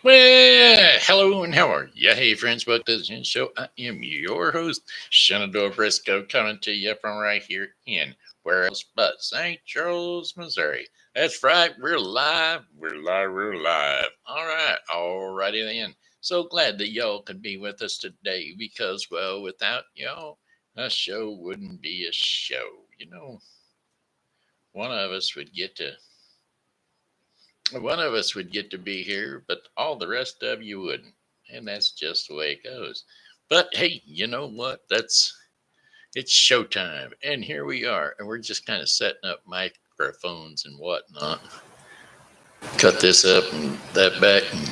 Well, hello and how are you? Hey, friends, welcome to the Shen Show. I am your host, Shenandoah Briscoe, coming to you from right here in where else but St. Charles, Missouri. That's right, we're live, we're live. All righty then. So glad that y'all could be with us today because, well, without y'all, a show wouldn't be a show. One of us would get to one of us would get to be here, but all the rest of you wouldn't. And that's just the way it goes. But hey, you know what? It's showtime. And here we are. And we're just kind of setting up microphones and whatnot. Cut this up and that back and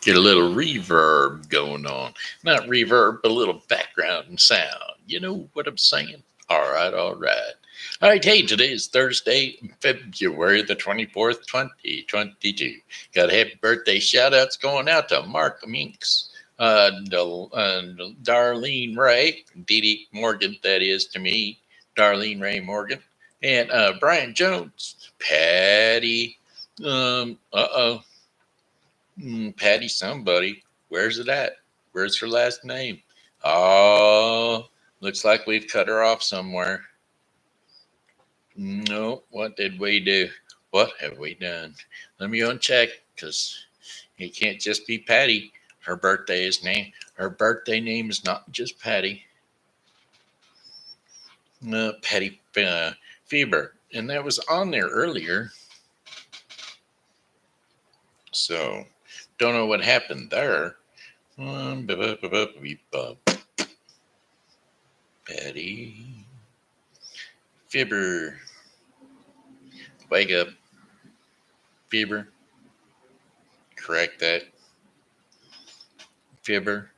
get a little reverb going on. Not reverb, but a little background sound. You know what I'm saying? All right, all right. All right, hey, today is Thursday, February the 24th, 2022. Got a happy birthday shout outs going out to Mark Minks, Darlene Wray, Dee Dee Morgan, that is to me, Darlene Ray Morgan, and Brian Jones, Patty, Patty somebody. Where's it at? Where's her last name? Oh, looks like we've cut her off somewhere. No, what did we do? What have we done? Let me go and check because it can't just be Patty. Her birthday name is not just Patty. Patty Faerber, and that was on there earlier. So don't know what happened there. Patty Faerber. Wake up. Faerber. Correct that. Faerber.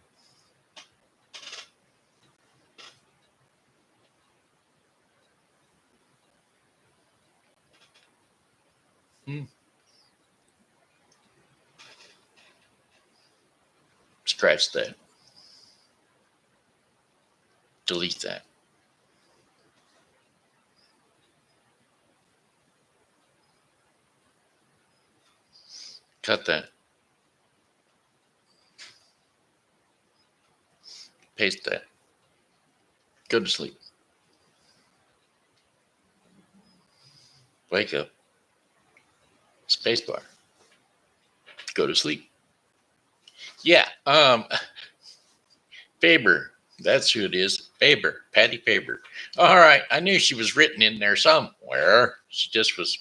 Scratch that. Delete that. Cut that. Paste that. Go to sleep. Wake up. Spacebar. Go to sleep. Yeah. Faerber. That's who it is. Faerber. Patty Faerber. All right. I knew she was written in there somewhere. She just was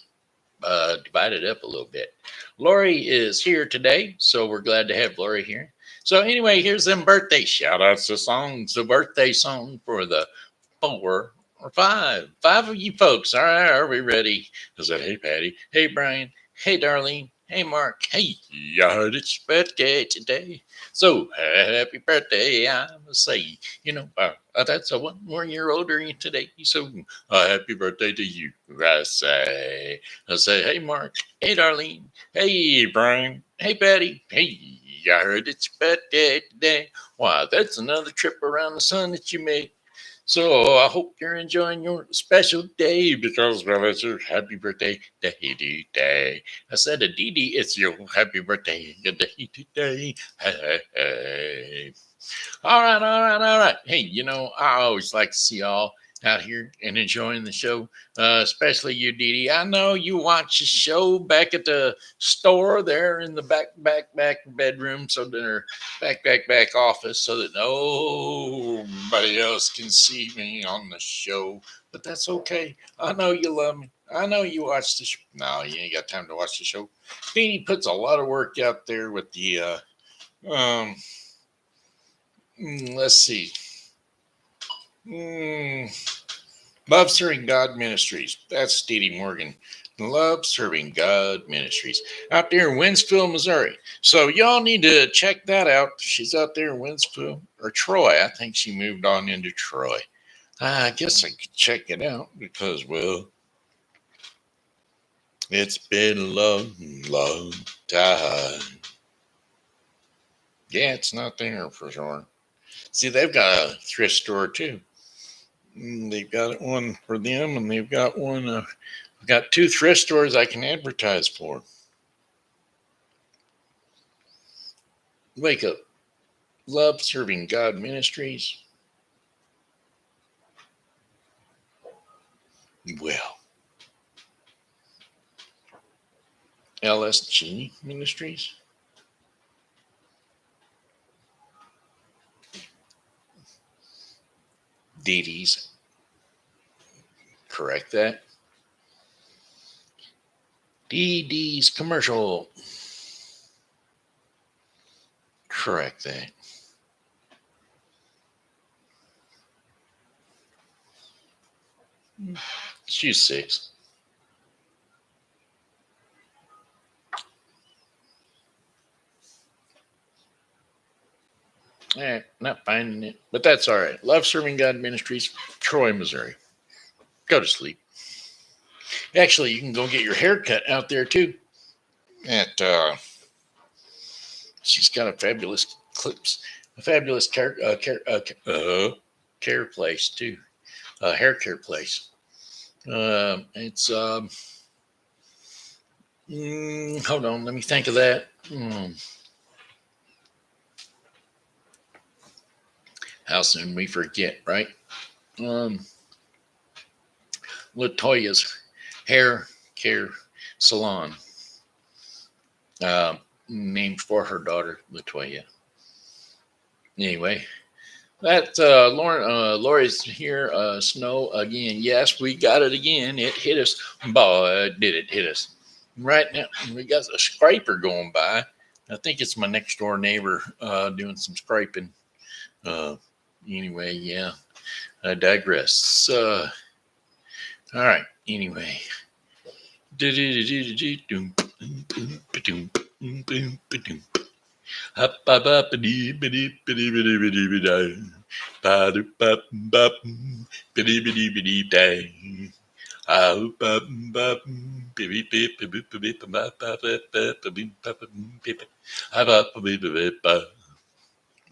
divided up a little bit. Lori is here today, so we're glad to have Lori here. So anyway, here's them birthday shout outs to songs. The birthday song for the 5 of you folks. All right, are we ready? I said, hey Patty, hey Brian, hey Darlene, hey Mark, hey Yard, it's your birthday today. So happy birthday, I must say. That's a 1 more year older today. So happy birthday to you. I say, hey Mark, hey Darlene, hey Brian, hey Patty, hey. I heard it's your birthday today. Why, that's another trip around the sun that you made. So I hope you're enjoying your special day because, well, it's your happy birthday day. I said, Dee, it's your happy birthday day today. Hey. All right. Hey, I always like to see y'all out here and enjoying the show, especially you, Dee. I know you watch the show back at the store there in the back bedroom, so they're back office, so that nobody else can see me on the show. But that's okay. I know you love me. I know you watch the show. No, you ain't got time to watch the show. Dee puts a lot of work out there with the let's see. Love Serving God Ministries. That's Dee Morgan. Love Serving God Ministries out there in Winstville, Missouri. So y'all need to check that out. She's out there in Winstville, or Troy. I think she moved on into Troy. I guess I could check it out because, well, it's been a long time. Yeah, it's not there for sure. See, they've got a thrift store too. They've got one for them, and they've got one. I've got 2 thrift stores I can advertise for. Wake up. Love Serving God Ministries. Well, LSG Ministries. Dee Dee's. Correct that. Dee Dee's Commercial. Correct that. She's 6. Not finding it, but that's all right. Love Serving God Ministries, Troy, Missouri. Go to sleep. Actually, you can go get your hair cut out there too. At she's got a fabulous care place too, hair care place. It's hold on, let me think of that. How soon we forget, right? Latoya's Hair Care Salon, named for her daughter Latoya. Anyway, that Lori's here. Snow again. Yes, we got it again. It hit us. Boy, did it hit us. Right now, we got a scraper going by. I think it's my next door neighbor doing some scraping. Anyway, yeah, I digress. All right. Anyway.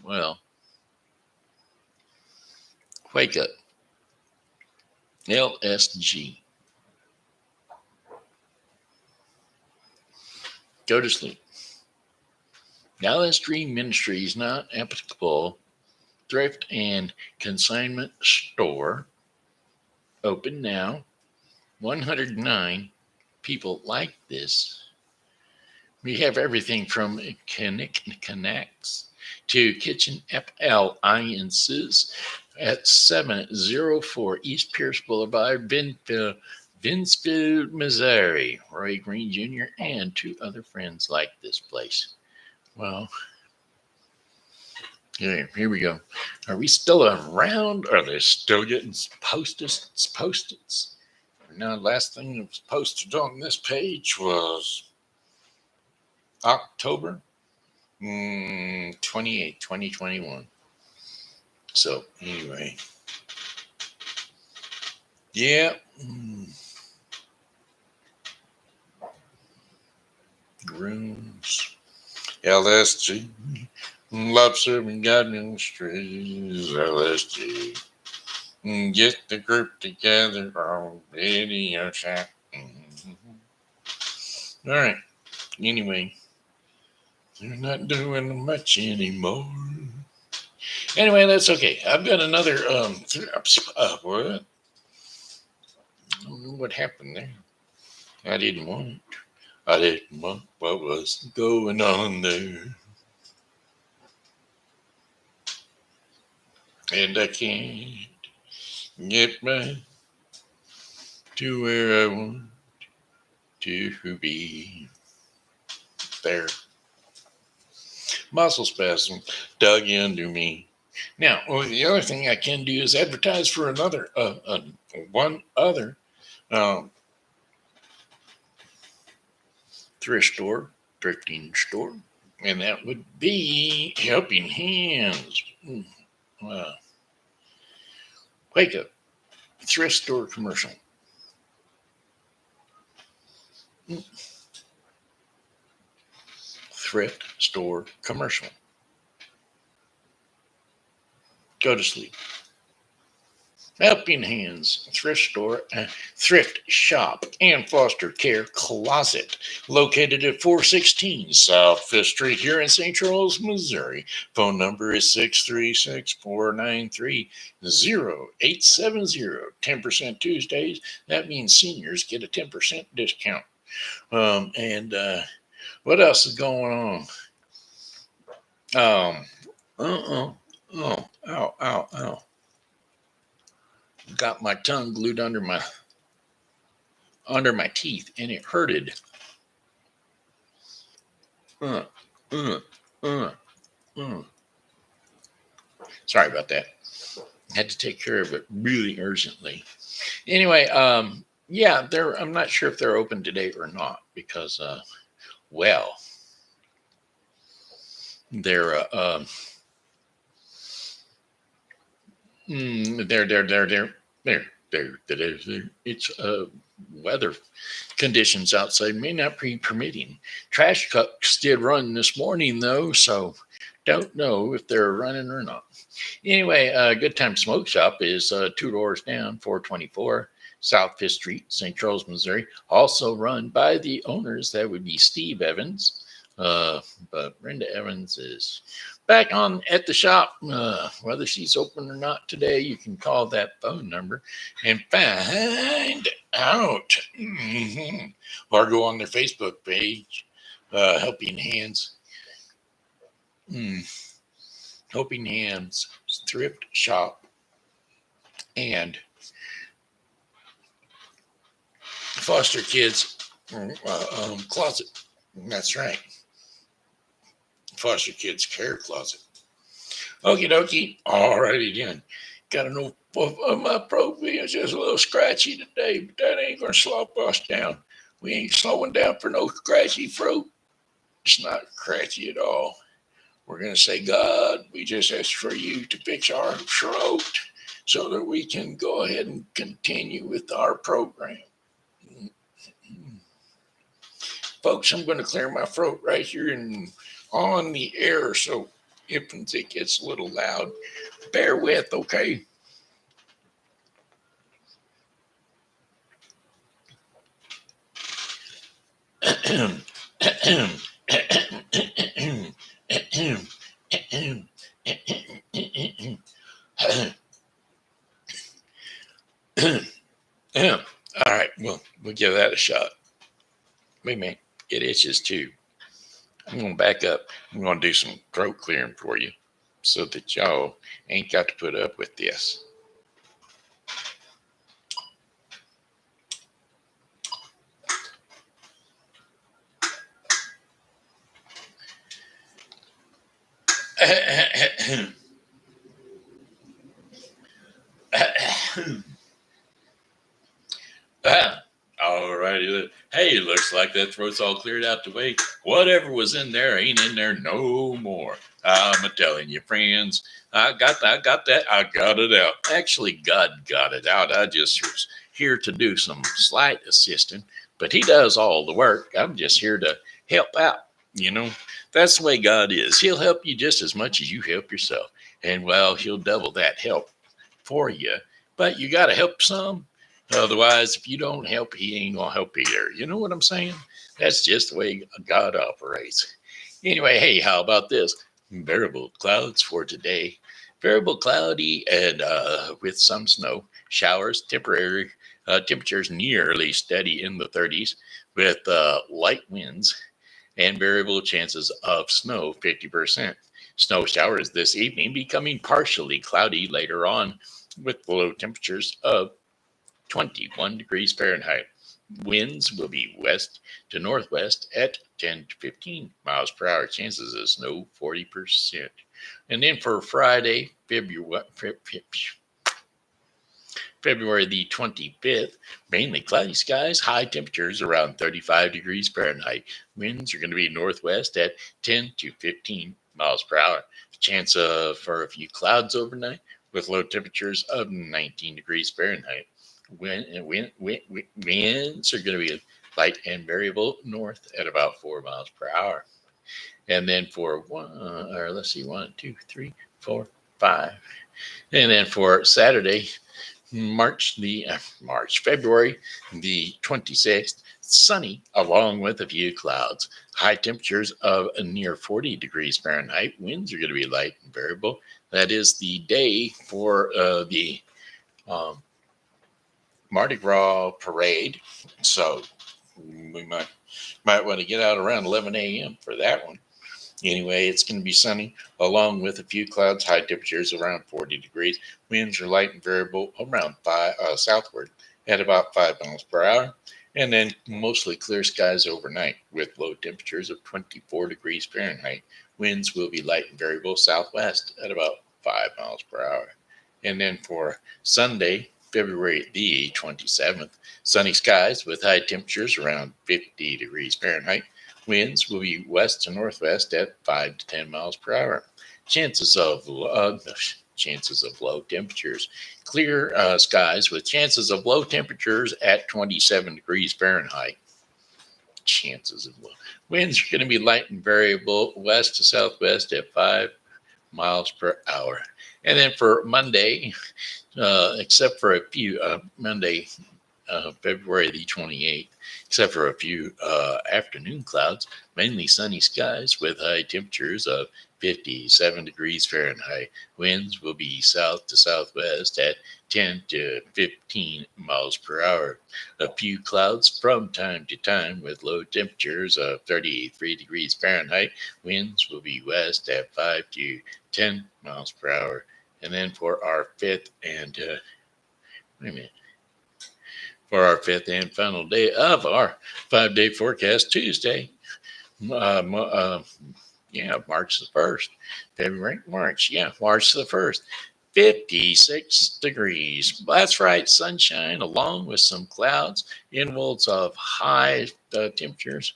Well, wake up. LSG. Go to sleep. Now this dream ministry is not applicable. Thrift and consignment store. Open now. 109 people like this. We have everything from connects to kitchen appliances at 704 East Pierce Boulevard, Vincennes, Missouri. Roy Green Jr. and 2 other friends like this place. Well, here we go. Are we still around? Are they still getting post-its? Now, last thing that was posted on this page was October 28, 2021. So, anyway. Yeah. Rooms. LSG. Love Serving God Ministries. LSG. Get the group together on video chat. All right. Anyway, they're not doing much anymore. Anyway, that's okay. I've got another what? I don't know what happened there. I didn't want what was going on there. And I can't get back to where I want to be. There. Muscle spasm dug into me. Now, the other thing I can do is advertise for another, one other thrifting store, and that would be Helping Hands. Wake up, thrift store commercial. Thrift store commercial. Go to sleep. Helping Hands thrift store, thrift shop, and foster care closet, located at 416 South Fifth Street here in St. Charles, Missouri. Phone number is 636-493-0870. 10% Tuesdays. That means seniors get a 10% discount. And what else is going on? Oh, ow, ow, ow. Got my tongue glued under my teeth, and it hurted. Uh, uh, uh, uh. Sorry about that. Had to take care of it really urgently. Anyway, yeah, I'm not sure if they're open today or not because, well, they're it's weather conditions outside may not be permitting. Trash trucks did run this morning though, so don't know if they're running or not. Anyway, Good Time Smoke Shop is 2 doors down, 424 South Fifth Street, St. Charles, Missouri. Also run by the owners. That would be Steve Evans. But Brenda Evans is back on at the shop. Whether she's open or not today, you can call that phone number and find out. Or go on their Facebook page, Helping Hands. Helping Hands Thrift Shop and Foster Kids Closet. That's right. Foster Kids Care Closet. Okie dokie. All righty then. Got to know my throat being just a little scratchy today, but that ain't going to slop us down. We ain't slowing down for no scratchy throat. It's not scratchy at all. We're going to say, God, we just ask for you to fix our throat so that we can go ahead and continue with our program. Folks, I'm going to clear my throat right here and on the air, so if it gets a little loud, bear with, okay? All right, well, we'll give that a shot. Wait a minute, it itches too. I'm going to back up. I'm going to do some throat clearing for you so that y'all ain't got to put up with this. All righty. Hey, looks like that throat's all cleared out the way. Whatever was in there ain't in there no more. I'm telling you, friends, I got that. I got it out. Actually, God got it out. I just was here to do some slight assisting, but he does all the work. I'm just here to help out. You know, that's the way God is. He'll help you just as much as you help yourself. And, well, he'll double that help for you. But you got to help some. Otherwise, if you don't help, he ain't going to help either. You know what I'm saying? That's just the way God operates. Anyway, hey, how about this? Variable clouds for today. Variable cloudy and with some snow. Showers, temporary temperatures nearly steady in the 30s with light winds and variable chances of snow, 50%. Snow showers this evening, becoming partially cloudy later on with low temperatures of 21 degrees Fahrenheit. Winds will be west to northwest at 10 to 15 miles per hour. Chances of snow, 40%. And then for Friday, February the 25th, mainly cloudy skies, high temperatures around 35 degrees Fahrenheit. Winds are going to be northwest at 10 to 15 miles per hour. Chance for a few clouds overnight with low temperatures of 19 degrees Fahrenheit. Winds are going to be light and variable north at about 4 miles per hour. And then for 1, 2, 3, 4, 5. And then for Saturday, February the 26th, sunny along with a few clouds. High temperatures of near 40 degrees Fahrenheit. Winds are going to be light and variable. That is the day for the um, Mardi Gras parade. So we might want to get out around 11 a.m. for that one. Anyway, it's going to be sunny along with a few clouds. High temperatures around 40 degrees. Winds are light and variable around southward at about 5 miles per hour. And then mostly clear skies overnight with low temperatures of 24 degrees Fahrenheit. Winds will be light and variable southwest at about 5 miles per hour. And then for Sunday, February the 27th, sunny skies with high temperatures around 50 degrees Fahrenheit. Winds will be west to northwest at 5 to 10 miles per hour. Chances of low temperatures. Clear skies with chances of low temperatures at 27 degrees Fahrenheit. Chances of low. Winds are going to be light and variable west to southwest at 5 miles per hour. And then for Monday, except for a few, Monday, February the 28th, except for a few afternoon clouds, mainly sunny skies with high temperatures of 57 degrees Fahrenheit. Winds will be south to southwest at 10 to 15 miles per hour. A few clouds from time to time with low temperatures of 33 degrees Fahrenheit. Winds will be west at 5 to 10 miles per hour. And then for our fifth and final day of our 5-day forecast, Tuesday, March the 1st, March the 1st, 56 degrees. That's right, sunshine along with some clouds, intervals of high temperatures,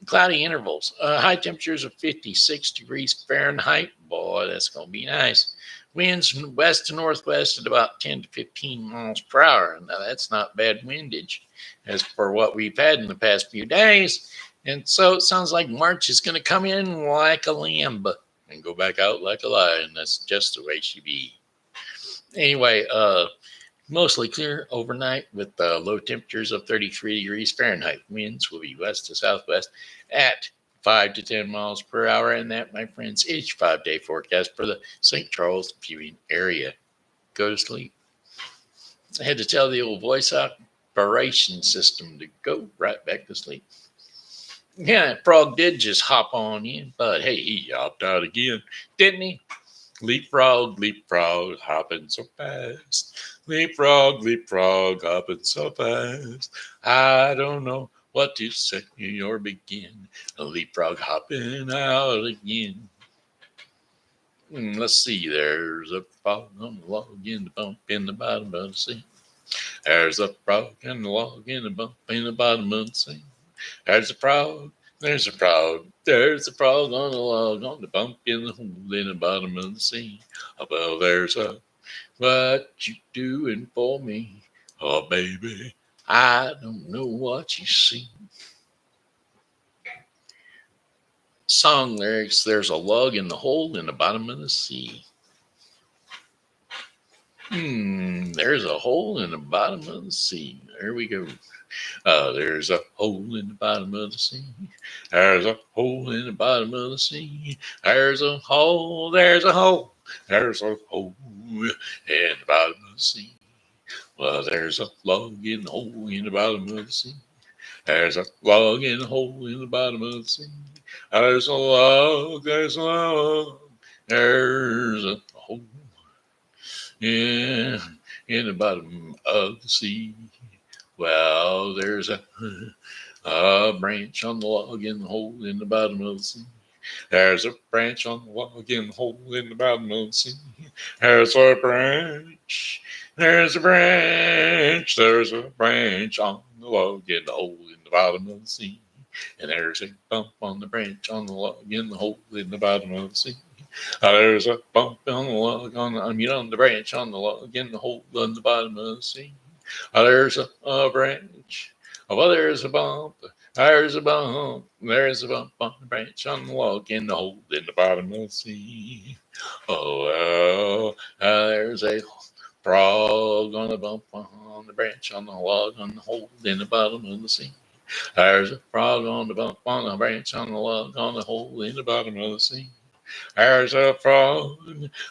cloudy intervals, high temperatures of 56 degrees Fahrenheit. Boy, that's going to be nice. Winds west to northwest at about 10 to 15 miles per hour. Now, that's not bad windage as for what we've had in the past few days. And so it sounds like March is going to come in like a lamb and go back out like a lion. That's just the way she be. Anyway, mostly clear overnight with low temperatures of 33 degrees Fahrenheit. Winds will be west to southwest at 5 to 10 miles per hour. And that, my friends, is your 5-day forecast for the St. Charles viewing area. Go to sleep. I had to tell the old voice operation system to go right back to sleep. Yeah, Frog did just hop on in, but hey, he hopped out again, didn't he? Leapfrog, leapfrog, hopping so fast. Leapfrog, leapfrog, hopping so fast. I don't know what to say or begin. A leapfrog hopping out again. Let's see, there's a frog on the log in the bump in the bottom of the sea. There's a frog in the log in the bump in the bottom of the sea. There's a frog. There's a frog. There's a frog on the log on the bump in the hole in the bottom of the sea. Well, there's a what you doing for me? Oh, baby, I don't know what you see. Song lyrics, there's a log in the hole in the bottom of the sea. There's a hole in the bottom of the sea. There we go. There's a hole in the bottom of the sea. There's a hole in the bottom of the sea. There's a hole. There's a hole. There's a hole in the bottom of the sea. Well, there's a log in the hole in the bottom of the sea. There's a log in the hole in the bottom of the sea. There's a log. There's a log. There's a hole in the bottom of the sea. Well, there's a branch on the log in the hole in the bottom of the sea. There's a branch on the log in the hole in the bottom of the sea. There's a branch. There's a branch. There's a branch on the log in the hole in the bottom of the sea. And there's a bump on the branch on the log in the hole in the bottom of the sea. There's a bump on the log on the branch on the log in the hole in the bottom of the sea. There's a branch. Oh, there's a bump. There's a bump. There's a bump on the branch on the log in the hole in the bottom of the sea. Oh, well, there's a frog on the bump on the branch on the log on the hole in the bottom of the sea. There's a frog on the bump on the branch on the log on the hole in the bottom of the sea. There's a frog,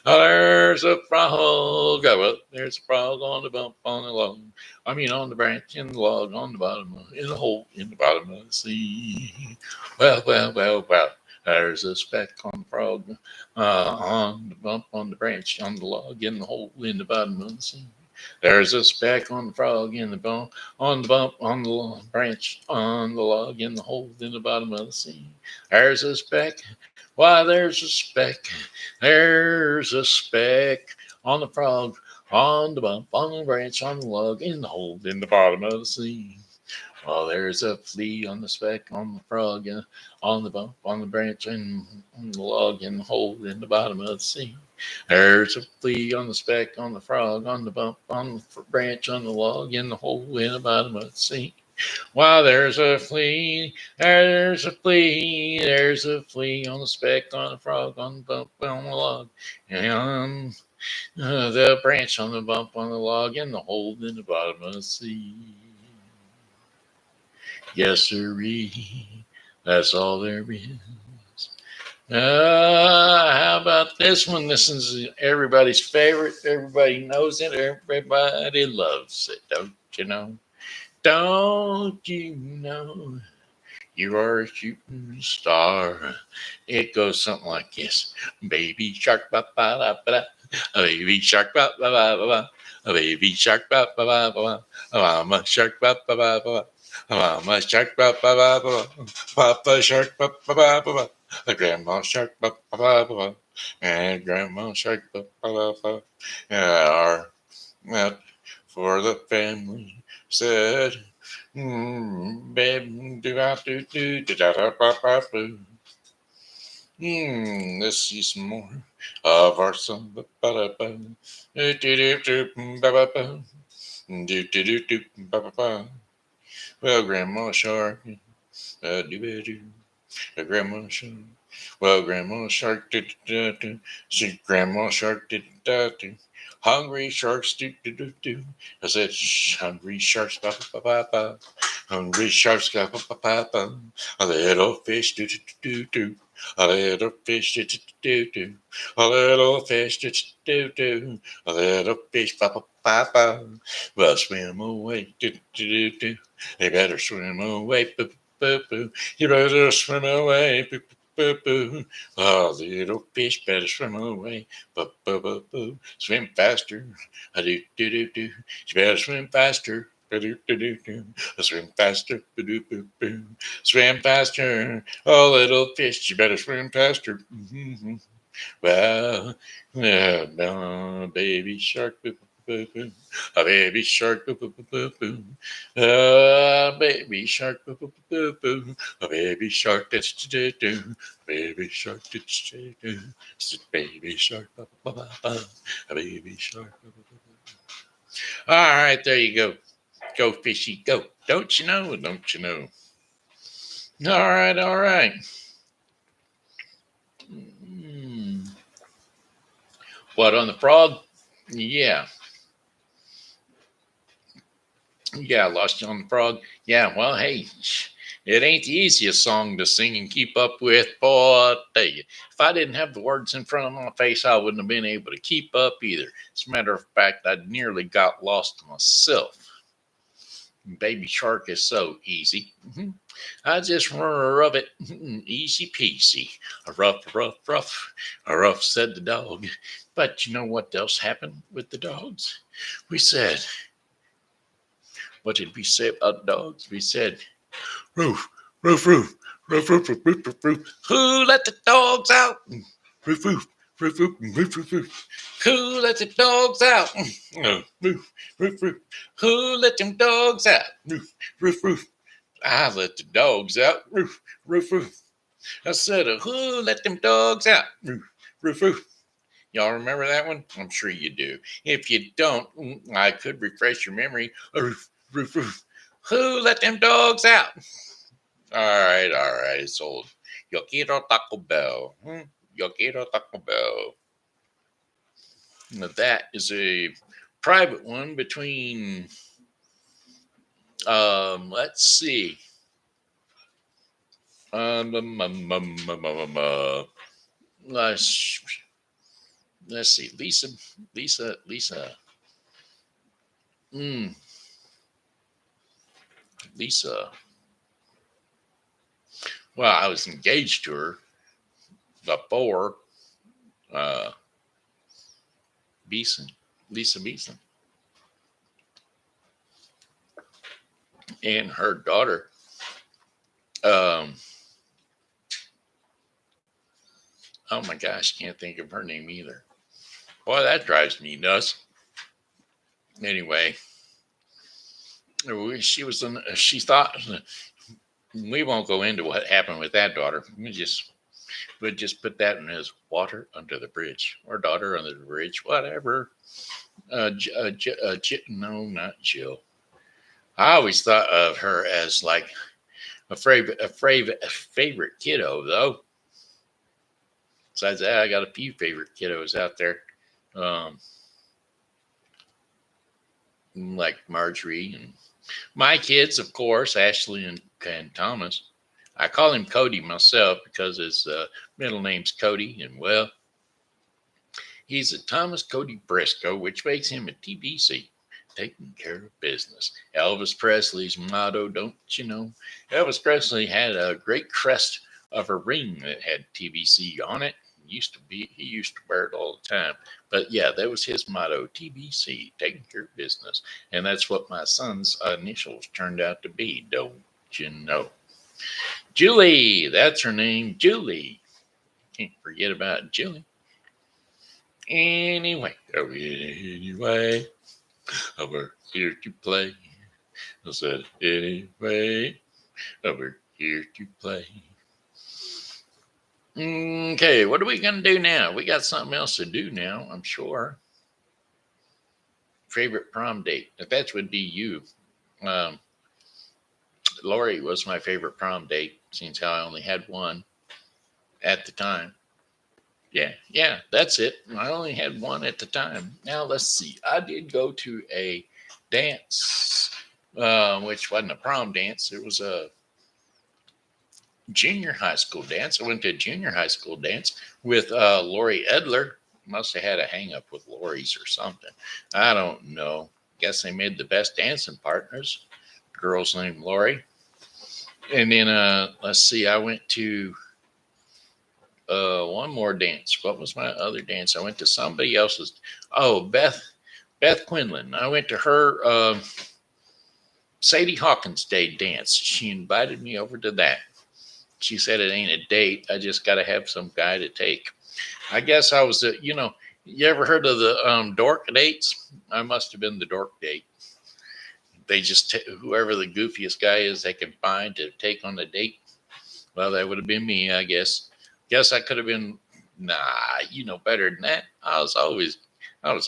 there's a frog. Oh, well, there's a frog on the bump on the log. I mean, on the branch in the log on the bottom, in the hole in the bottom of the sea. Well, well, well, well. There's a speck on the frog, on the bump on the branch on the log in the hole in the bottom of the sea. There's a speck on the frog in the bump on the branch on the log in the hole in the bottom of the sea. There's a speck. Why, there's a speck. There's a speck on the frog, on the bump, on the branch, on the log, in the hole in the bottom of the sea. Well, there's a flea on the speck, on the frog, on the bump, on the branch, and on the log, in the hole in the bottom of the sea. There's a flea on the speck, on the frog, on the bump, on the branch, on the log, in the hole in the bottom of the sea. Why, there's a flea, there's a flea, there's a flea on the speck, on the frog, on the bump, on the log, and on the branch, on the bump, on the log, and the hole in the bottom of the sea. Yes, sirree, that's all there is. How about this one? This is everybody's favorite. Everybody knows it. Everybody loves it. Don't you know? Don't you know? You are a shooting star. It goes something like this: Baby shark, ba ba da ba da. A baby shark, ba ba ba ba ba. A baby shark, ba ba ba ba ba. A mama shark, ba ba ba ba ba. A mama shark, ba ba ba ba ba. Papa shark, ba ba ba ba ba. A grandma shark, ba ba ba ba ba. And grandma shark, ba ba ba ba. Our out for the family said. Let's see some more of our song. Well, Grandma Shark, Grandma Shark. Well, Grandma Shark did. Grandma Shark did. Hungry sharks do. I said, hungry sharks ba. Hungry sharks ba. A little fish do. A little fish do. A little fish do. A little fish ba. Well, swim away do. They better swim away boo. You better swim away boo. Oh, little fish better swim away boo. Swim faster. Do. You better swim faster. Do. Swim faster. Boo. Swim faster. Oh, little fish, you better swim faster. Mm-hmm. Well, baby shark. Boo. A baby shark. Boo. Baby shark. Boo. A baby shark. Do. Baby shark. Do. Baby shark. A baby shark. All right, there you go. Go, fishy, go. Don't you know? Don't you know? All right. What, on the frog? Yeah. Yeah, lost you on the frog. Yeah, well, hey, it ain't the easiest song to sing and keep up with, boy. I tell you, if I didn't have the words in front of my face, I wouldn't have been able to keep up either. As a matter of fact, I nearly got lost myself. Baby shark is so easy. I just rub it easy peasy. A rough, said the dog. But you know what else happened with the dogs? We said, what did we say about dogs? We said, roof. Who let the dogs out? Roof. Who let the dogs out? Roof. Who let them dogs out? Roof. I let the dogs out. Roof. I said, who let them dogs out? Roof. Y'all remember that one? I'm sure you do. If you don't, I could refresh your memory. Roof. Who let them dogs out? All right. It's old. Yo quiero Taco Bell. Yo quiero Taco Bell. Now that is a private one between, let's see. Let's see. Lisa. Mm, Lisa. Well, I was engaged to her before Beason, Lisa Beason, and her daughter. Um, oh my gosh, can't think of her name either. Boy, that drives me nuts. Anyway, she was. She thought we won't go into what happened with that daughter. We'll just put that in as water under the bridge or daughter under the bridge, whatever. No, not Jill. I always thought of her as like a favorite kiddo, though. Besides that, I got a few favorite kiddos out there, like Marjorie and my kids, of course, Ashley and Thomas. I call him Cody myself because his middle name's Cody, and well, he's a Thomas Cody Briscoe, which makes him a TBC, taking care of business. Elvis Presley's motto, don't you know? Elvis Presley had a great crest of a ring that had TBC on it. He used to wear it all the time. But yeah, that was his motto, TBC, taking care of business. And that's what my son's initials turned out to be, don't you know? Julie, that's her name, Julie. Can't forget about Julie. Anyway, we're here to play. I said, anyway, we're here to play. Okay, what are we going to do now? We got something else to do now, I'm sure. Favorite prom date. That would be you. Lori was my favorite prom date, since how I only had one at the time. Yeah, that's it. I only had one at the time. Now, let's see. I did go to a dance, which wasn't a prom dance. It was a junior high school dance. I went to a junior high school dance with Lori Edler. Must have had a hang up with Lori's or something. I don't know. Guess they made the best dancing partners. Girl's named Lori. And then let's see, I went to one more dance. What was my other dance? I went to somebody else's. Oh, Beth Quinlan. I went to her Sadie Hawkins Day dance. She invited me over to that. She said it ain't a date. I just got to have some guy to take. I guess I was, you ever heard of the dork dates? I must have been the dork date. They just, whoever the goofiest guy is they can find to take on the date. Well, that would have been me, I guess. Guess I could have been, nah, you know better than that. I was always a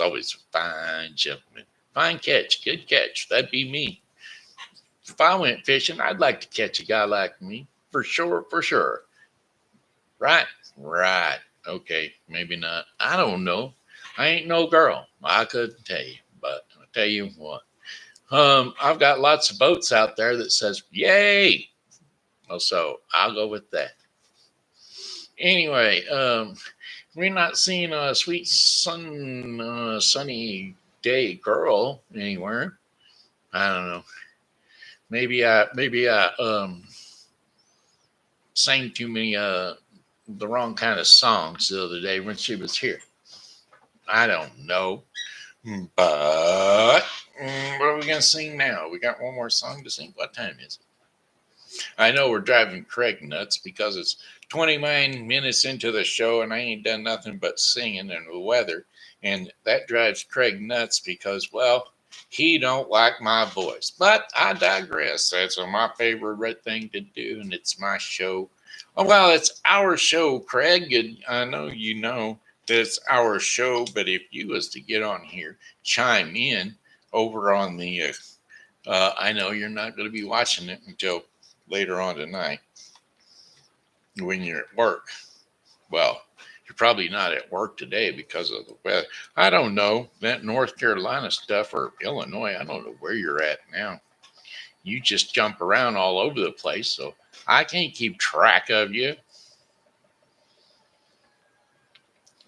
fine gentleman. Fine catch, good catch. That'd be me. If I went fishing, I'd like to catch a guy like me. For sure. Right. Okay, maybe not. I don't know. I ain't no girl. I couldn't tell you, but I'll tell you what. I've got lots of boats out there that says, yay. So I'll go with that. Anyway, we're not seeing a sweet sunny day girl anywhere. I don't know. Maybe I sang too many the wrong kind of songs the other day when she was here. I don't know. But what are we going to sing now? We got one more song to sing. What time is it? I know we're driving Craig nuts because it's 29 minutes into the show and I ain't done nothing but singing and the weather. And that drives Craig nuts because, well, he don't like my voice. But I digress. That's my favorite thing to do, and it's my show. Oh, well, it's our show, Craig. And I know you know that it's our show, but if you was to get on here, chime in over on the, I know you're not going to be watching it until later on tonight when you're at work. Well, You're probably not at work today because of the weather. I don't know. That North Carolina stuff or Illinois, I don't know where you're at now. You just jump around all over the place, so I can't keep track of you.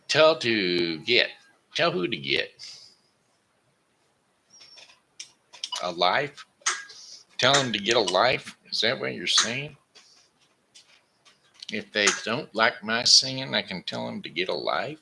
Tell to get. Tell who to get. A life? Tell them to get a life? Is that what you're saying? If they don't like my singing, I can tell them to get a life?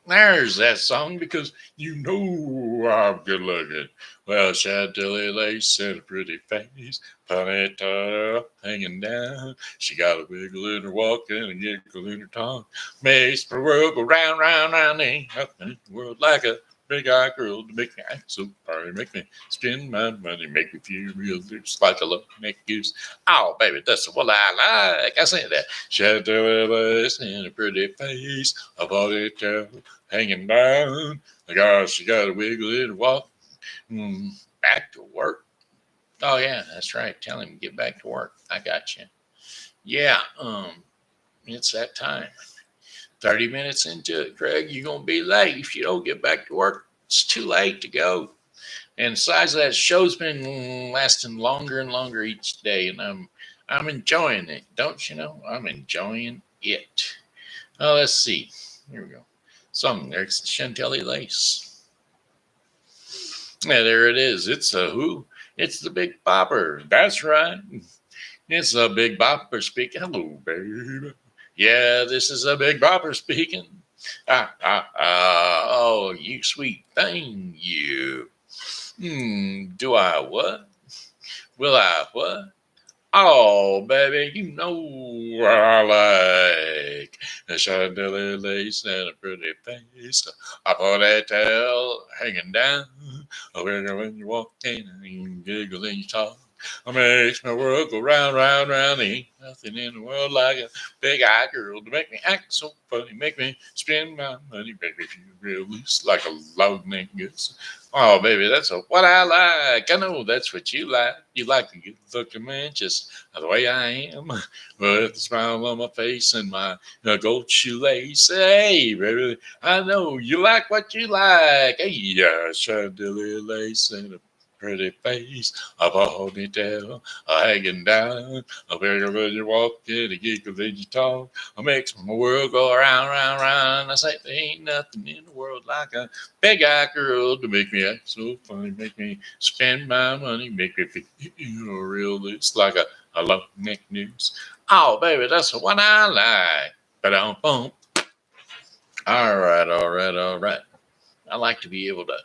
There's that song because you know I'm good looking. Well, Chantilly lace and a pretty face, ponytail hanging down. She got a wiggle in her walk and a giggle in her tongue. Makes the world go round, round, round. Ain't nothing in the world like a big-eyed girl to make me act so fine. Make me spend my money, make me feel real loose like a long-neck goose. Oh, baby, that's what I like. I said that. Chantilly lace and a pretty face, a ponytail hanging down. The girl, she got a wiggle in her walk. Back to work. Oh yeah, that's right. Tell him to get back to work. I got you. Yeah, it's that time. 30 minutes into it, Craig, you're gonna be late if you don't get back to work. It's too late to go. And besides that, show's been lasting longer and longer each day, and I'm enjoying it. Don't you know? I'm enjoying it. Oh, let's see. Here we go. Song lyrics, Chantilly lace. Yeah, there it is. It's a who? It's the Big Bopper. That's right. It's a Big Bopper speaking. Hello, baby. Yeah, this is a Big Bopper speaking. Oh, you sweet thing, you. Do I what? Will I what? Oh, baby, you know what I like. A Chantilly lace and a pretty face. A ponytail hanging down. A wiggle when you walk in and you giggle and you talk. It makes my world go round, round, round. There ain't nothing in the world like a big-eyed girl to make me act so funny. Make me spend my money. Make me feel real loose like a long-necked goose. Oh, baby, that's what I like. I know that's what you like. You like a good-looking man just the way I am, with a smile on my face and my gold shoelace. Hey, baby, I know you like what you like. Hey, yeah, Chantilly lace and a pretty face, a ponytail, hanging down, a wiggle when you walk, and a giggle when you talk. It makes my world go round, round, round. I say there ain't nothing in the world like a big-eyed girl to make me act so funny, make me spend my money, make me feel real loose like a long-neck noose. Oh, baby, that's what I like. Ba-dum-bum. All right, all right, all right. I like to be able to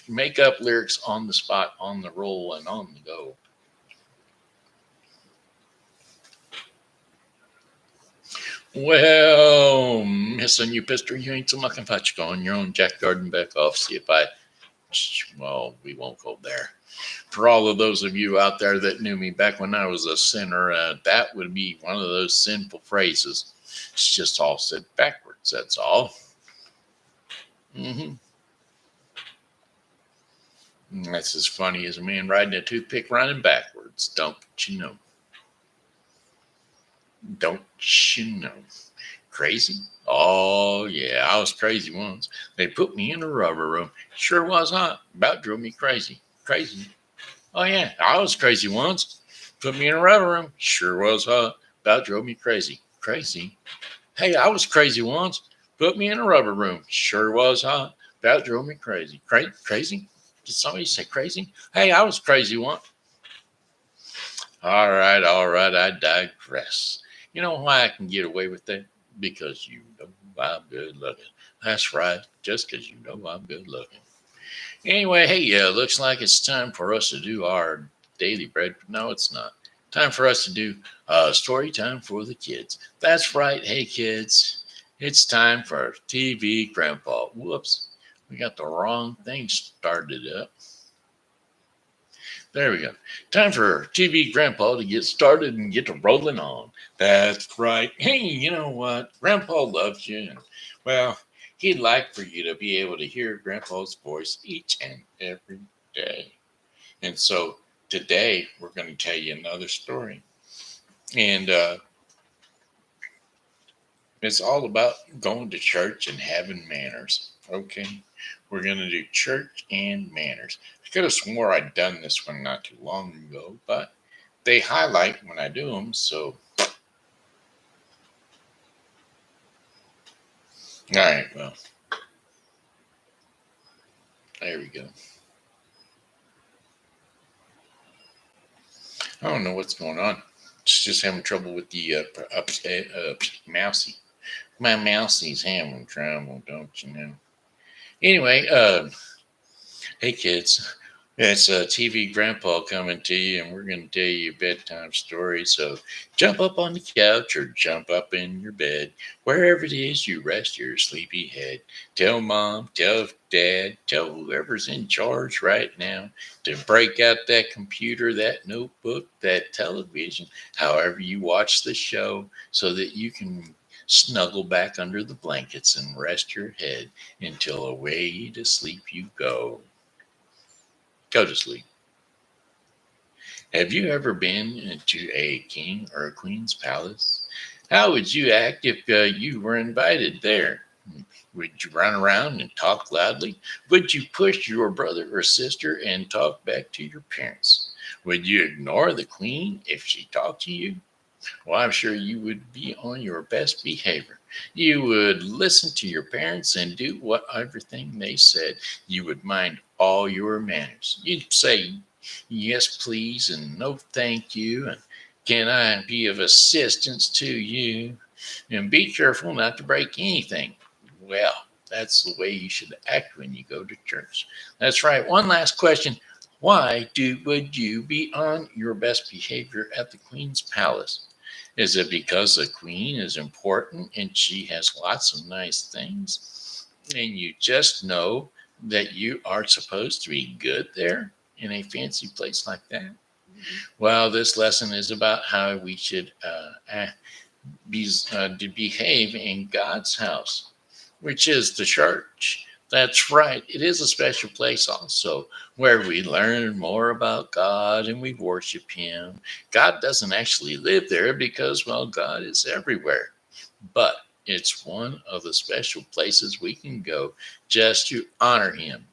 make up lyrics on the spot, on the roll, and on the go. Well, Miss a new pistol, you ain't so mucking fetch. Go on your own, Jack Garden, back off. See if I. Well, we won't go there. For all of those of you out there that knew me back when I was a sinner, that would be one of those sinful phrases. It's just all said backwards. That's all. Mm-hmm. That's as funny as a man riding a toothpick running backwards. Don't you know? Don't you know? Crazy? Oh, yeah, I was crazy once. They put me in a rubber room. Sure was hot. About drove me crazy. Crazy. Oh, yeah, I was crazy once. Put me in a rubber room. Sure was hot. About drove me crazy. Crazy. Hey, I was crazy once. Put me in a rubber room. Sure was hot. About drove me crazy. Crazy? Did somebody say crazy? Hey, I was crazy once. All right, I digress. You know why I can get away with that? Because you know I'm good looking. That's right, just because you know I'm good looking. Anyway, hey, looks like it's time for us to do our daily bread. No, it's not. Time for us to do story time for the kids. That's right, hey kids, it's time for TV Grandpa. Whoops, we got the wrong thing started up. There we go. Time for TV Grandpa to get started and get to rolling on. That's right. Hey, you know what? Grandpa loves you. And, well, he'd like for you to be able to hear Grandpa's voice each and every day. And so today we're going to tell you another story. And It's all about going to church and having manners. Okay, we're gonna do church and manners. I could have swore I'd done this one not too long ago, but they highlight when I do them. So, all right, well, there we go. I don't know what's going on. It's just having trouble with the mousey. My mousey's having trouble, don't you know? Anyway, hey kids, it's TV Grandpa coming to you, and we're going to tell you a bedtime story. So jump up on the couch or jump up in your bed, wherever it is you rest your sleepy head. Tell mom, tell dad, tell whoever's in charge right now to break out that computer, that notebook, that television, however you watch the show, so that you can snuggle back under the blankets and rest your head until away to sleep you go. Go to sleep. Have you ever been to a king or a queen's palace? How would you act if you were invited there? Would you run around and talk loudly? Would you push your brother or sister and talk back to your parents? Would you ignore the queen if she talked to you? Well, I'm sure you would be on your best behavior. You would listen to your parents and do what everything they said. You would mind all your manners. You'd say yes, please, and no, thank you, and can I be of assistance to you? And be careful not to break anything. Well, that's the way you should act when you go to church. That's right. One last question. Why would you be on your best behavior at the Queen's Palace? Is it because the queen is important and she has lots of nice things? And you just know that you are supposed to be good there in a fancy place like that? Well, this lesson is about how we should to behave in God's house, which is the church. That's right. It is a special place also where we learn more about God and we worship Him. God doesn't actually live there because, well, God is everywhere. But it's one of the special places we can go just to honor Him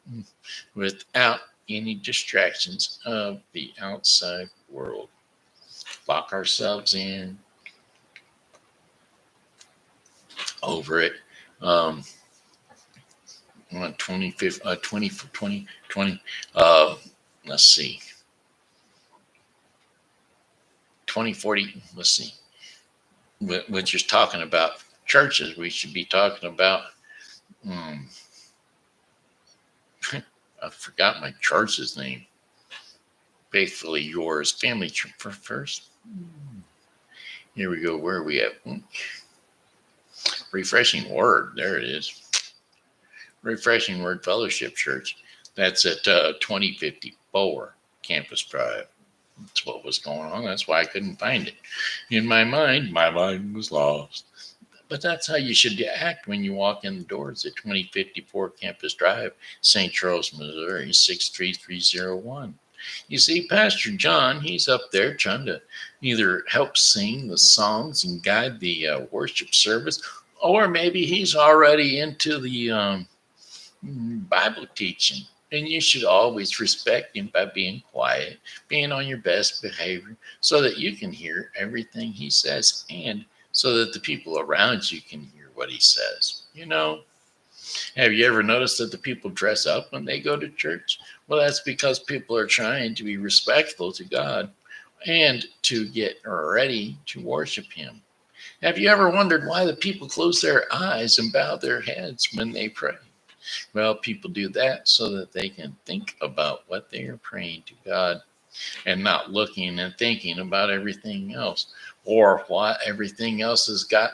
without any distractions of the outside world. Lock ourselves in over it. Um, on 25th, 20, let's see, 2040, let's see. We're just talking about churches. We should be talking about, I forgot my church's name. Faithfully Yours, Family First. Here we go. Where are we at? Refreshing Word. There it is. Refreshing Word Fellowship Church. That's at 2054 Campus Drive. That's what was going on. That's why I couldn't find it. In my mind was lost. But that's how you should act when you walk in the doors at 2054 Campus Drive, St. Charles, Missouri, 63301. You see, Pastor John, he's up there trying to either help sing the songs and guide the worship service, or maybe he's already into the Bible teaching. And you should always respect him by being quiet, being on your best behavior, so that you can hear everything he says, and so that the people around you can hear what he says. You know, have you ever noticed that the people dress up when they go to church? Well, that's because people are trying to be respectful to God and to get ready to worship Him. Have you ever wondered why the people close their eyes and bow their heads when they pray? Well, people do that so that they can think about what they are praying to God and not looking and thinking about everything else or what everything else has got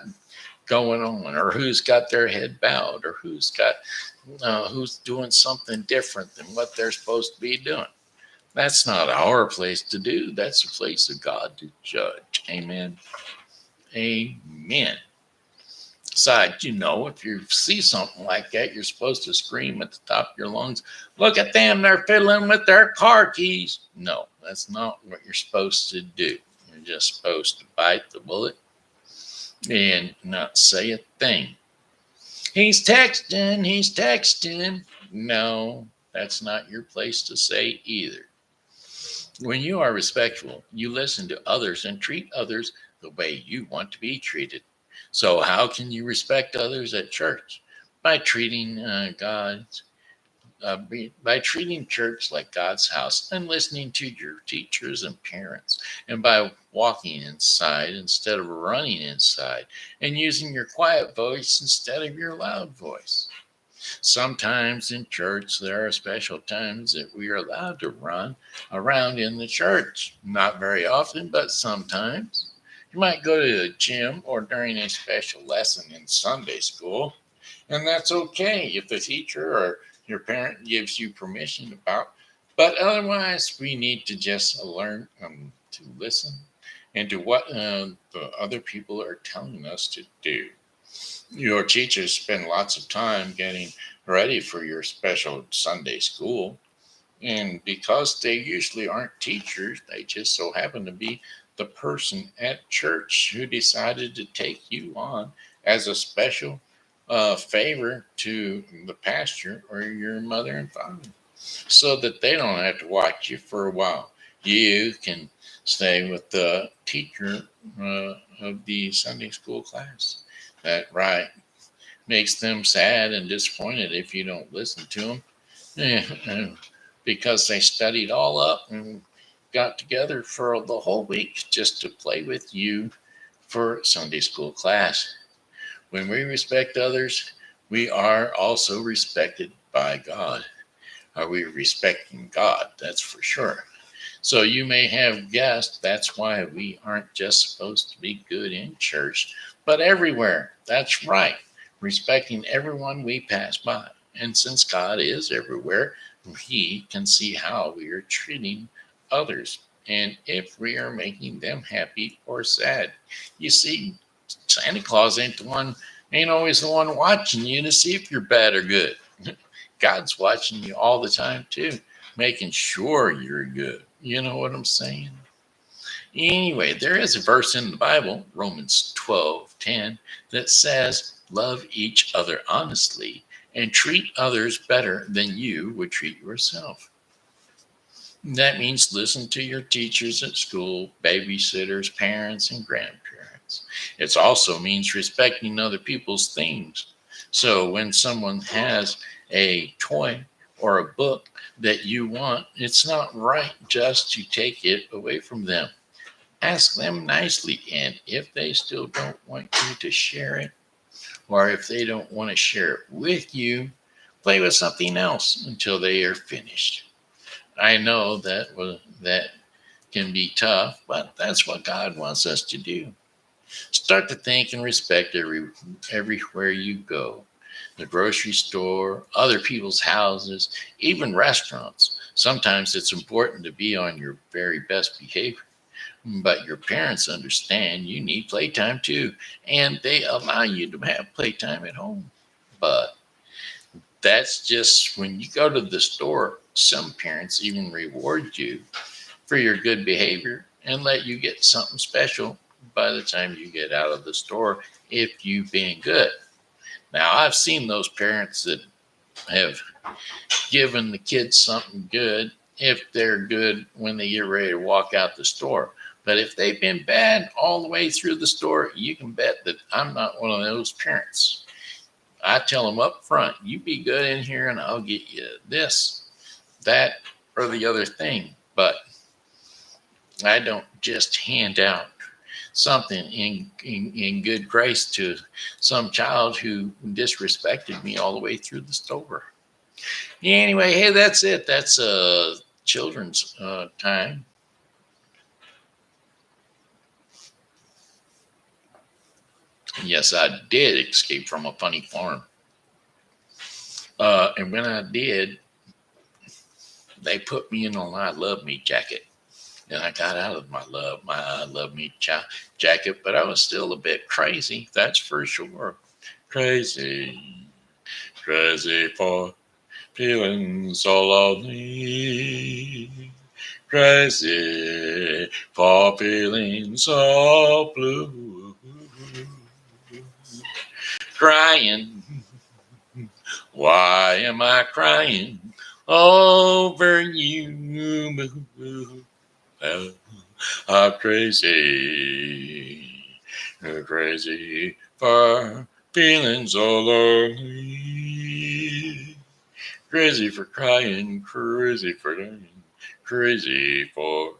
going on, or who's got their head bowed, or who's doing something different than what they're supposed to be doing. That's not our place to do. That's the place of God to judge. Amen. Amen. Besides, if you see something like that, you're supposed to scream at the top of your lungs, "Look at them, they're fiddling with their car keys." No, that's not what you're supposed to do. You're just supposed to bite the bullet and not say a thing. He's texting, he's texting. No, that's not your place to say either. When you are respectful, you listen to others and treat others the way you want to be treated. So, how can you respect others at church? By treating by treating church like God's house and listening to your teachers and parents, and by walking inside instead of running inside, and using your quiet voice instead of your loud voice. Sometimes in church, there are special times that we are allowed to run around in the church. Not very often, but sometimes. You might go to the gym or during a special lesson in Sunday school, and that's okay if the teacher or your parent gives you permission about. But otherwise, we need to just learn to listen and to what the other people are telling us to do. Your teachers spend lots of time getting ready for your special Sunday school. And because they usually aren't teachers, they just so happen to be the person at church who decided to take you on as a special favor to the pastor or your mother and father so that they don't have to watch you for a while. You can stay with the teacher of the Sunday school class. That right makes them sad and disappointed if you don't listen to them. Because they studied all up and got together for the whole week just to play with you for Sunday school class. When we respect others, we are also respected by God. Are we respecting God? That's for sure. So you may have guessed that's why we aren't just supposed to be good in church, but everywhere. That's right. Respecting everyone we pass by. And since God is everywhere, He can see how we are treating others and if we are making them happy or sad. You see, Santa Claus ain't always the one watching you to see if you're bad or good. God's watching you all the time too, making sure you're good. You know what I'm saying? Anyway, there is a verse in the Bible, Romans 12:10, that says, love each other honestly and treat others better than you would treat yourself. That means listen to your teachers at school, babysitters, parents, and grandparents. It also means respecting other people's things. So when someone has a toy or a book that you want, it's not right just to take it away from them. Ask them nicely, and if they still don't want you to share it, or if they don't want to share it with you, play with something else until they are finished. I know that can be tough, but that's what God wants us to do. Start to think and respect everywhere you go. The grocery store, other people's houses, even restaurants. Sometimes it's important to be on your very best behavior. But your parents understand you need playtime too, and they allow you to have playtime at home. But that's just when you go to the store. Some parents even reward you for your good behavior and let you get something special by the time you get out of the store if you've been good. Now, I've seen those parents that have given the kids something good if they're good when they get ready to walk out the store. But if they've been bad all the way through the store, you can bet that I'm not one of those parents. I tell them up front, you be good in here and I'll get you this, that, or the other thing. But I don't just hand out something in good grace to some child who disrespected me all the way through the store. Anyway, hey, that's it. That's children's time. Yes, I did escape from a funny farm. And when I did, they put me in on I Love Me jacket. And I got out of my I Love Me jacket, but I was still a bit crazy, that's for sure. Crazy, crazy for feeling so lonely. Crazy for feeling so blue. crying? Why am I crying over you? Well, I'm crazy for feeling so lonely. Crazy for crying, crazy for dying, crazy for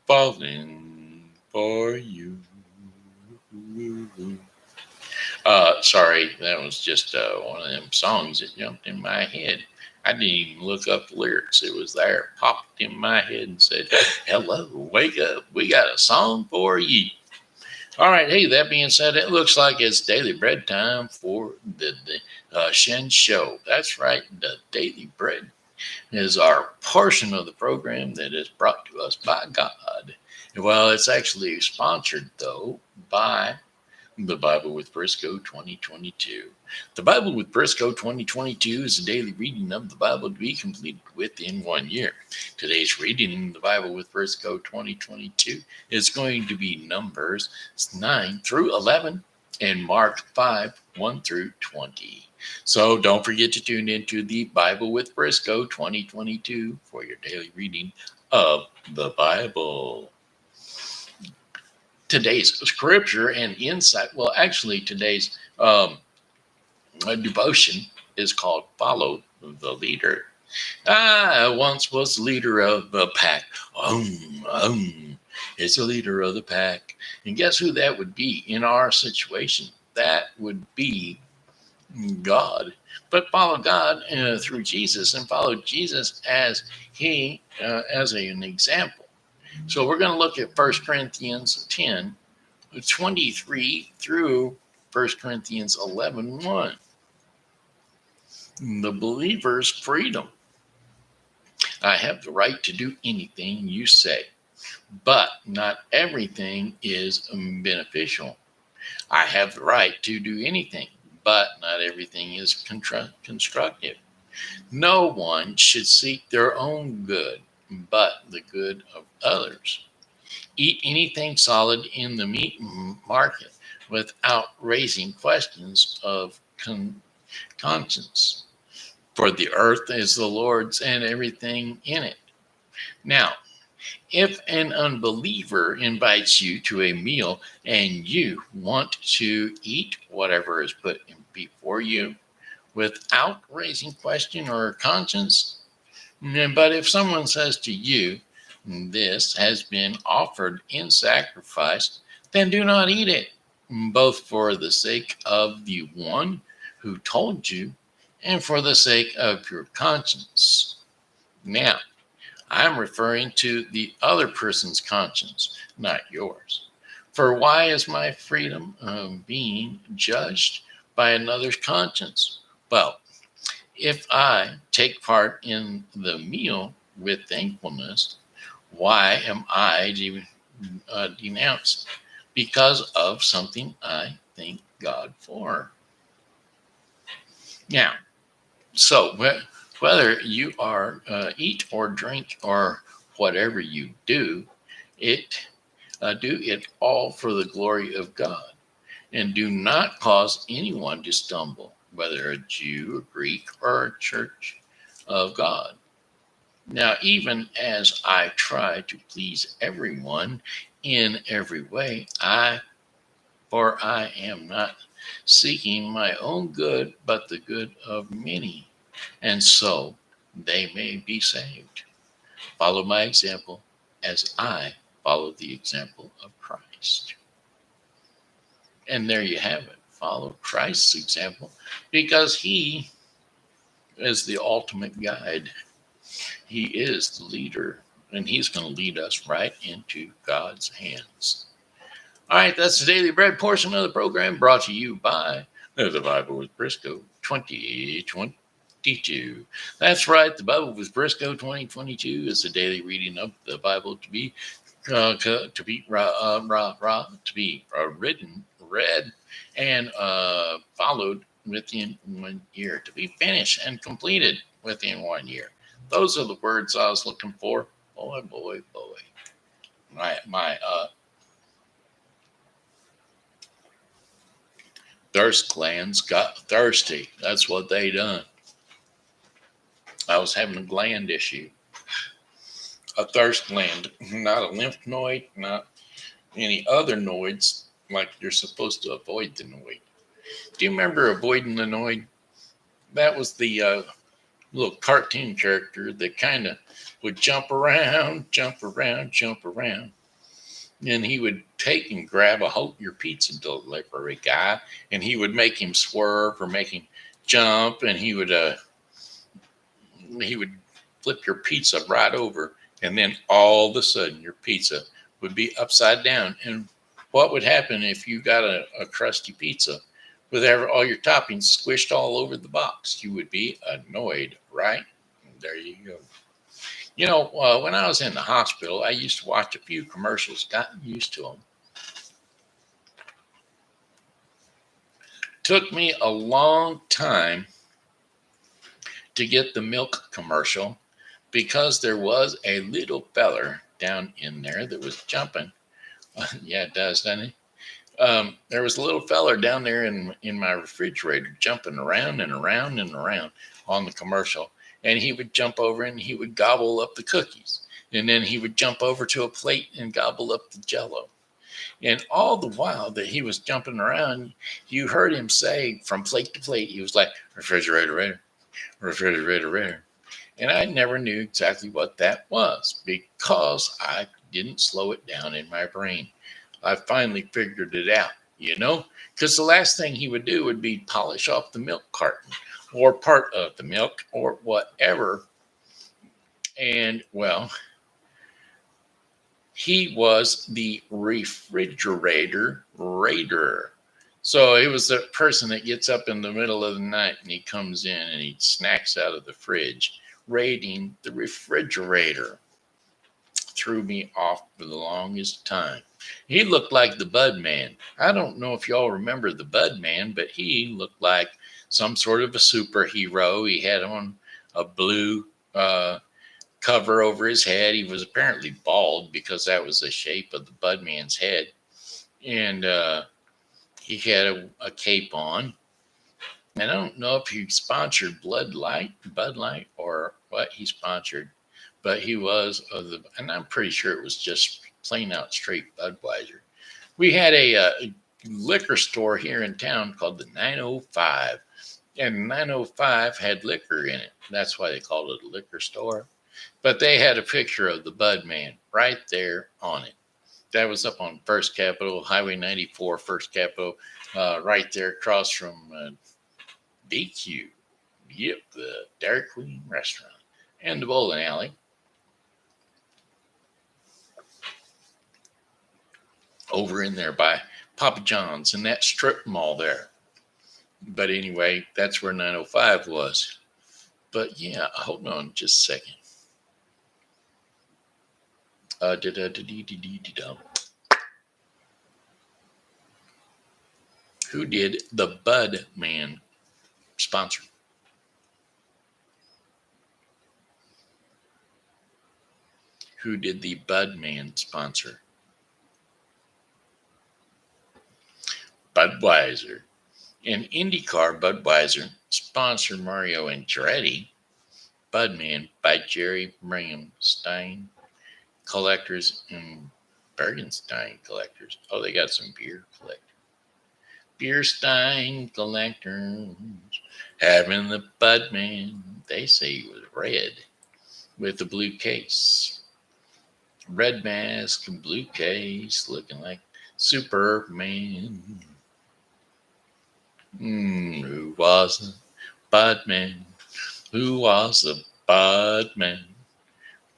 falling for you. Sorry, that was just one of them songs that jumped in my head. I didn't even look up the lyrics. It was there, popped in my head and said, hello, wake up. We got a song for you. All right, hey, that being said, it looks like it's daily bread time for the Shen show. That's right, the daily bread is our portion of the program that is brought to us by God. Well, it's actually sponsored, though, by the Bible with Briscoe 2022. The Bible with Briscoe 2022 is a daily reading of the Bible to be completed within 1 year. Today's reading in the Bible with Briscoe 2022 is going to be Numbers 9 through 11 and Mark 5, 1 through 20. So don't forget to tune into the Bible with Briscoe 2022 for your daily reading of the Bible. Today's scripture and insight, well, actually, today's devotion is called Follow the Leader. I once was the leader of a pack. It's the leader of the pack. And guess who that would be in our situation? That would be God. But follow God through Jesus and follow Jesus as an example. So we're going to look at 1 Corinthians 10, 23 through 1 Corinthians 11:1. The believer's freedom. I have the right to do anything you say, but not everything is beneficial. I have the right to do anything, but not everything is constructive. No one should seek their own good, but the good of others. Eat anything solid in the meat market without raising questions of conscience. For the earth is the Lord's and everything in it. Now, if an unbeliever invites you to a meal and you want to eat whatever is put before you without raising question or conscience, but if someone says to you, this has been offered in sacrifice, then do not eat it, both for the sake of the one who told you and for the sake of your conscience. Now, I'm referring to the other person's conscience, not yours. For why is my freedom being judged by another's conscience? Well, if I take part in the meal with thankfulness, why am I denounced? Because of something I thank God for. Now, so whether you are eat or drink or whatever you do it all for the glory of God, and do not cause anyone to stumble, whether a Jew, a Greek, or a church of God. Now, even as I try to please everyone in every way, for I am not seeking my own good, but the good of many, and so they may be saved. Follow my example as I follow the example of Christ. And there you have it. Follow Christ's example because he is the ultimate guide. He is the leader, and he's going to lead us right into God's hands. All right, that's the Daily Bread portion of the program brought to you by the Bible with Briscoe 2022. That's right, the Bible with Briscoe 2022 is the daily reading of the Bible to be written, read, and followed within 1 year, to be finished and completed within 1 year. Those are the words I was looking for. Boy. My thirst glands got thirsty. That's what they done. I was having a gland issue, a thirst gland, not a lymph node, not any other nodes like you're supposed to avoid the node. Do you remember avoiding the node? That was the little cartoon character that kind of would jump around, jump around, jump around. And he would take and grab your pizza delivery guy, and he would make him swerve or make him jump, and he would flip your pizza right over, and then all of a sudden your pizza would be upside down. And what would happen if you got a crusty pizza with all your toppings squished all over the box? You would be annoyed, right? There you go. You know, when I was in the hospital, I used to watch a few commercials, gotten used to them. Took me a long time to get the milk commercial because there was a little feller down in there that was jumping. Yeah, it does, doesn't it? There was a little feller down there in my refrigerator jumping around and around and around on the commercial. And he would jump over and he would gobble up the cookies. And then he would jump over to a plate and gobble up the Jell-O. And all the while that he was jumping around, you heard him say from plate to plate, he was like, refrigerator, refrigerator. And I never knew exactly what that was because I didn't slow it down in my brain. I finally figured it out, because the last thing he would do would be polish off the milk carton or part of the milk or whatever. And well, he was the refrigerator raider. So it was the person that gets up in the middle of the night and he comes in and he snacks out of the fridge, raiding the refrigerator. Threw me off for the longest time. He looked like the Bud Man. I don't know if y'all remember the Bud Man, but he looked like some sort of a superhero. He had on a blue cover over his head. He was apparently bald because that was the shape of the Bud Man's head. And he had a cape on. And I don't know if he sponsored Bud Light, or what he sponsored, but he was and I'm pretty sure it was just plain out straight Budweiser. We had a liquor store here in town called the 905, and 905 had liquor in it. That's why they called it a liquor store. But they had a picture of the Bud Man right there on it. That was up on First Capitol, Highway 94, First Capitol, right there across from DQ. Yep, the Dairy Queen restaurant and the bowling alley. Over in there by Papa John's and that strip mall there. But anyway, that's where 905 was. But yeah, hold on just a second. Who did the Bud Man sponsor? Who did the Bud Man sponsor? Budweiser. In IndyCar, Budweiser sponsored Mario Andretti. Budman by Jerry Stein Collectors and Bergenstein Collectors. Oh, they got some beer collectors. Beer Stein Collectors having the Budman. They say he was red with a blue case. Red mask and blue case looking like Superman. Who was the Budman? Who was the Budman?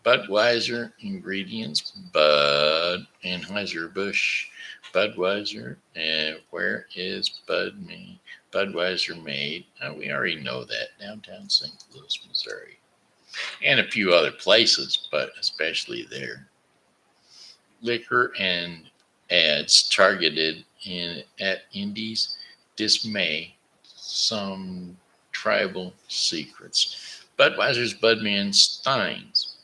Budweiser ingredients, Bud, Anheuser-Busch, Budweiser, and where is Budman? Budweiser made, we already know that, downtown St. Louis, Missouri, and a few other places, but especially there. Liquor and ads targeted at Indies dismay some tribal secrets. Budweiser's Budman Steins.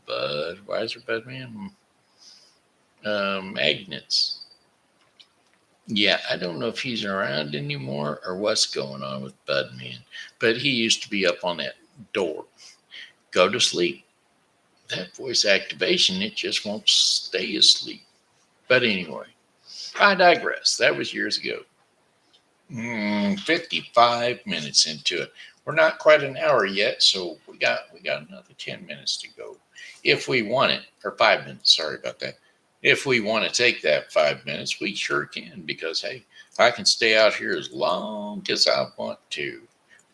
Budweiser Budman. Magnets. Yeah, I don't know if he's around anymore or what's going on with Budman, but he used to be up on that door. Go to sleep. That voice activation, it just won't stay asleep. But anyway, I digress. That was years ago. 55 minutes into it. We're not quite an hour yet, so we got another 10 minutes to go. If we want it, or 5 minutes, sorry about that. If we want to take that 5 minutes, we sure can, because hey, I can stay out here as long as I want to.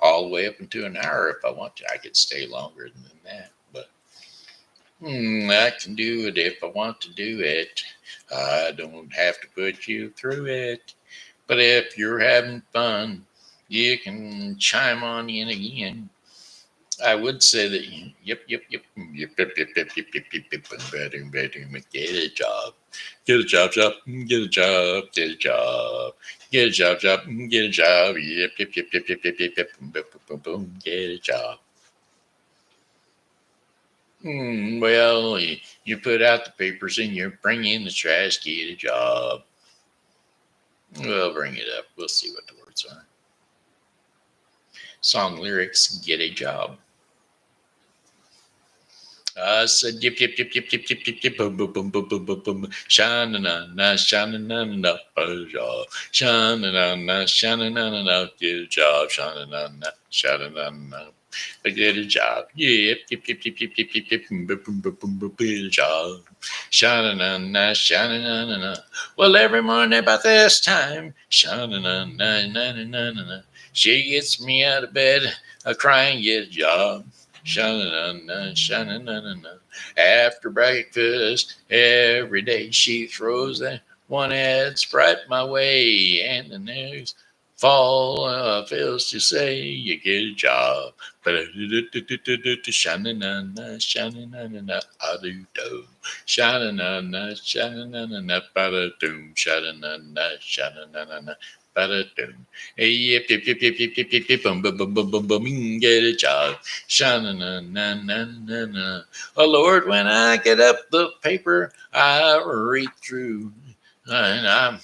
All the way up into an hour if I want to. I could stay longer than that, but I can do it if I want to do it. I don't have to put you through it. But if you're having fun, you can chime on in again. I would say that, get a job. Get a job, get a job, get a job. Get a job, get a job. Get a job. Well, you put out the papers and you bring in the trash, get a job. We'll bring it up. We'll see what the words are. Song lyrics, get a job. I said yip yip yip yip yip yip yip yip boom boom boom boom boom boom boom shana na na shana na na na job shana na na shana na na na get a job shana na na shana na na get a job yip yip yip yip yip yip yip yip boom boom boom boom boom get a job shana na na shana na na na. Well, every morning about this time shana na na na na na na she gets me out of bed crying get a job. Sha-na-na-na, sha-na-na-na-na. After breakfast, every day she throws that one ad Sprite my way, and the next fall fails to say you get a job. Sha-na-na-na, sha-na-na-na-na, I-do-do. Sha-na-na-na, sha-na-na-na-na, ba-da-doom. Sha-na-na-na, sha-na-na-na-na. Hey, yip, yip, yip, yip, yip, yip, yip, yip, boom, boom, boom, boom, boom, boom, get a job. Shana na na na na na. Oh Lord, when I get up the paper, I read through, and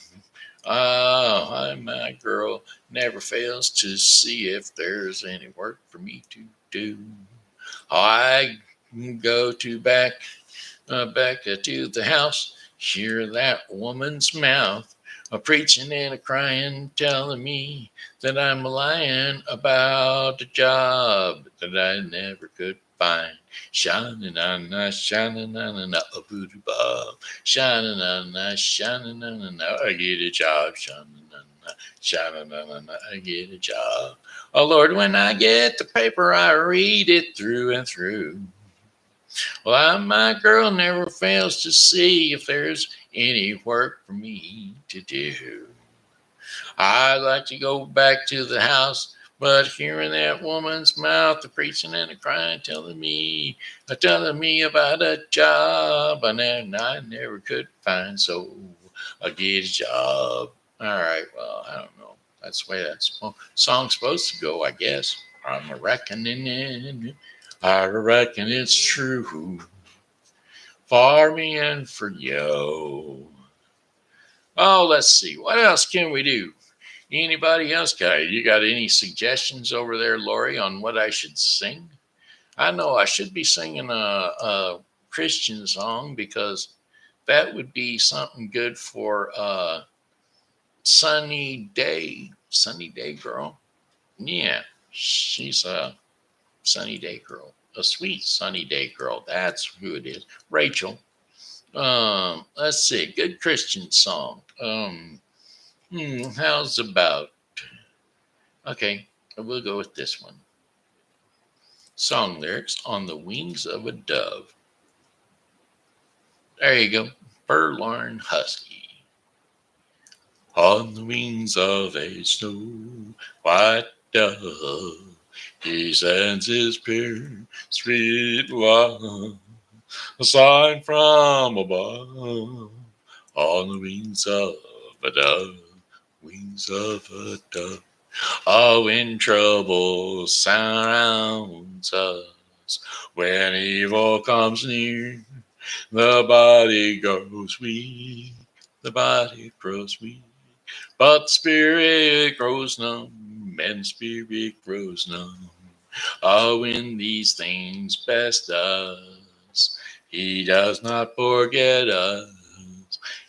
my girl never fails to see if there's any work for me to do. I go to back to the house, hear that woman's mouth, a preaching and a crying, telling me that I'm lying about a job that I never could find. Shining on na, shining on a booty bob. Shining on na, shining on I get a job. Shining on I get a job. Oh Lord, when I get the paper, I read it through and through. Well, my girl never fails to see if there's any work for me to do. I'd like to go back to the house, but hearing that woman's mouth, the preaching and the crying, telling me about a job I never could find, so I get a job. All right, well, I don't know. That's the way that song's supposed to go, I guess. I'm a reckoning in. I reckon it's true for me and for you. Oh, let's see. What else can we do? Anybody else you got any suggestions over there, Lori, on what I should sing? I know I should be singing a Christian song because that would be something good for Sunny Day Girl. Yeah, she's a sunny day girl, a sweet sunny day girl. That's who it is. Rachel. Let's see, good Christian song. How's about? Okay, we'll go with this one. Song lyrics on the wings of a dove. There you go. Forlorn Husky. On the wings of a snow white dove, he sends his pure, sweet love, a sign from above. On the wings of a dove, wings of a dove. Oh, when trouble surrounds us, when evil comes near, the body grows weak, the body grows weak. But the spirit grows numb, and the spirit grows numb. Oh, when these things best does, he does not forget us.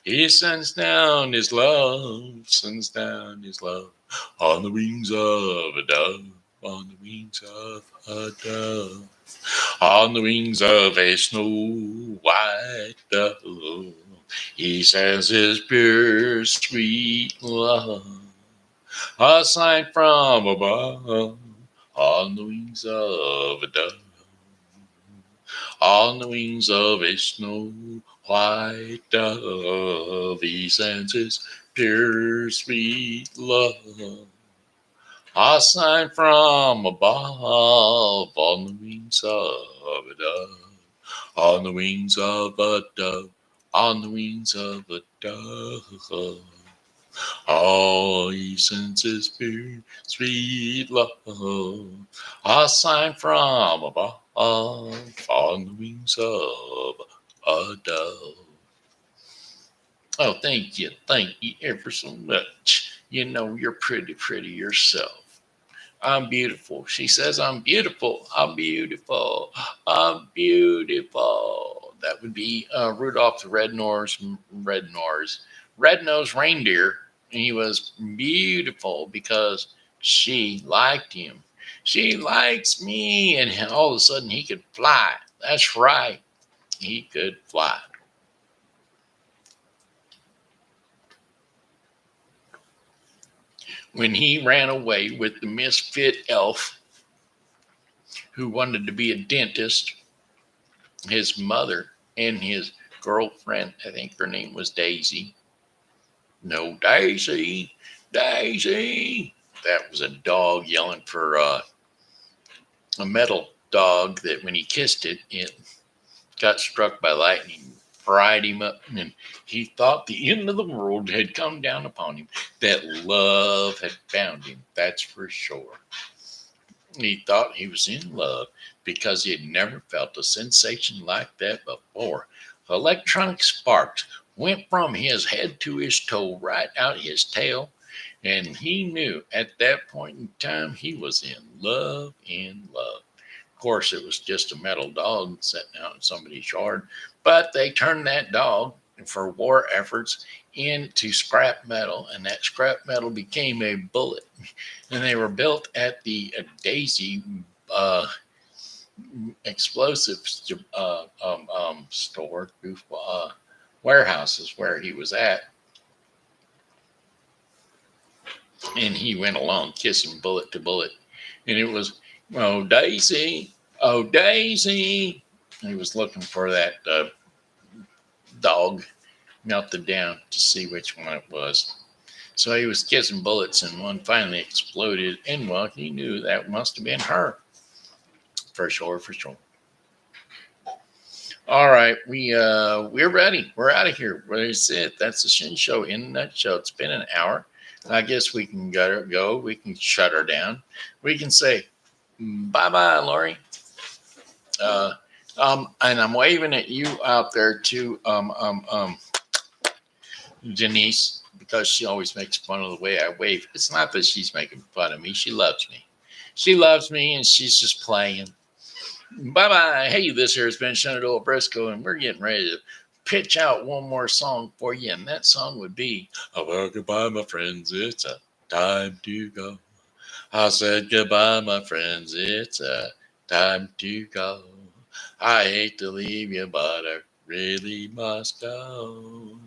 He sends down his love, sends down his love on the wings of a dove, on the wings of a dove, on the wings of a snow white dove. He sends his pure, sweet love, a sign from above, on the wings of a dove, on the wings of a snow white dove. He sends his pure, sweet love, a sign from above, on the wings of a dove, on the wings of a dove, on the wings of a dove. All he sends his pure, sweet love, a sign from above, on the wings of a dove. Oh, thank you ever so much. You know, you're pretty yourself. I'm beautiful. She says, I'm beautiful. I'm beautiful. I'm beautiful. That would be Rudolph the red-nosed reindeer. He was beautiful because she liked him. She likes me. And all of a sudden he could fly. That's right. He could fly. When he ran away with the misfit elf who wanted to be a dentist, his mother and his girlfriend, I think her name was Daisy. No, Daisy, Daisy. That was a dog yelling for a metal dog that when he kissed it, it got struck by lightning, fried him up, and he thought the end of the world had come down upon him. That love had found him, that's for sure. He thought he was in love because he had never felt a sensation like that before. Electronic sparks went from his head to his toe, right out his tail, and he knew at that point in time he was in love, in love. Of course, it was just a metal dog sitting out in somebody's yard, but they turned that dog for war efforts into scrap metal, and that scrap metal became a bullet. And they were built at the Daisy explosives store, warehouses where he was at. And he went along kissing bullet to bullet. And it was, oh, Daisy, oh, Daisy. He was looking for that dog melted down to see which one it was. So he was kissing bullets, and one finally exploded. And well, he knew that must have been her, for sure, for sure. All right, we're ready. We're out of here. That's it. That's the Shen Show in a nutshell. It's been an hour. I guess we can go. We can shut her down. We can say bye bye, Lori. And I'm waving at you out there too, Denise, because she always makes fun of the way I wave. It's not that she's making fun of me. She loves me. She loves me, and she's just playing. Bye bye. Hey, this here has been Shenandoah Briscoe, and we're getting ready to pitch out one more song for you, and that song would be "Oh, goodbye, my friends. It's a time to go." I said goodbye, my friends. It's a time to go. I hate to leave you, but I really must go.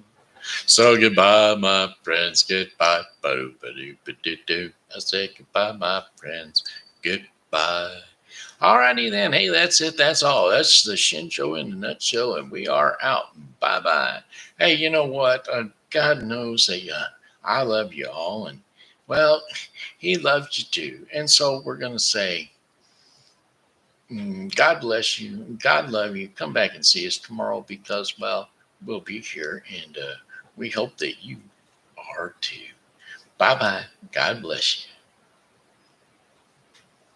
So goodbye, my friends. Goodbye. I say goodbye, my friends. Goodbye. Alrighty then. Hey, that's it. That's all. That's the Shen Show in a nutshell, and we are out. Bye bye. Hey, you know what? God knows that I love you all, and well, He loves you too. And so we're gonna say, God bless you. God love you. Come back and see us tomorrow because, well, we'll be here, and we hope that you are too. Bye bye. God bless you.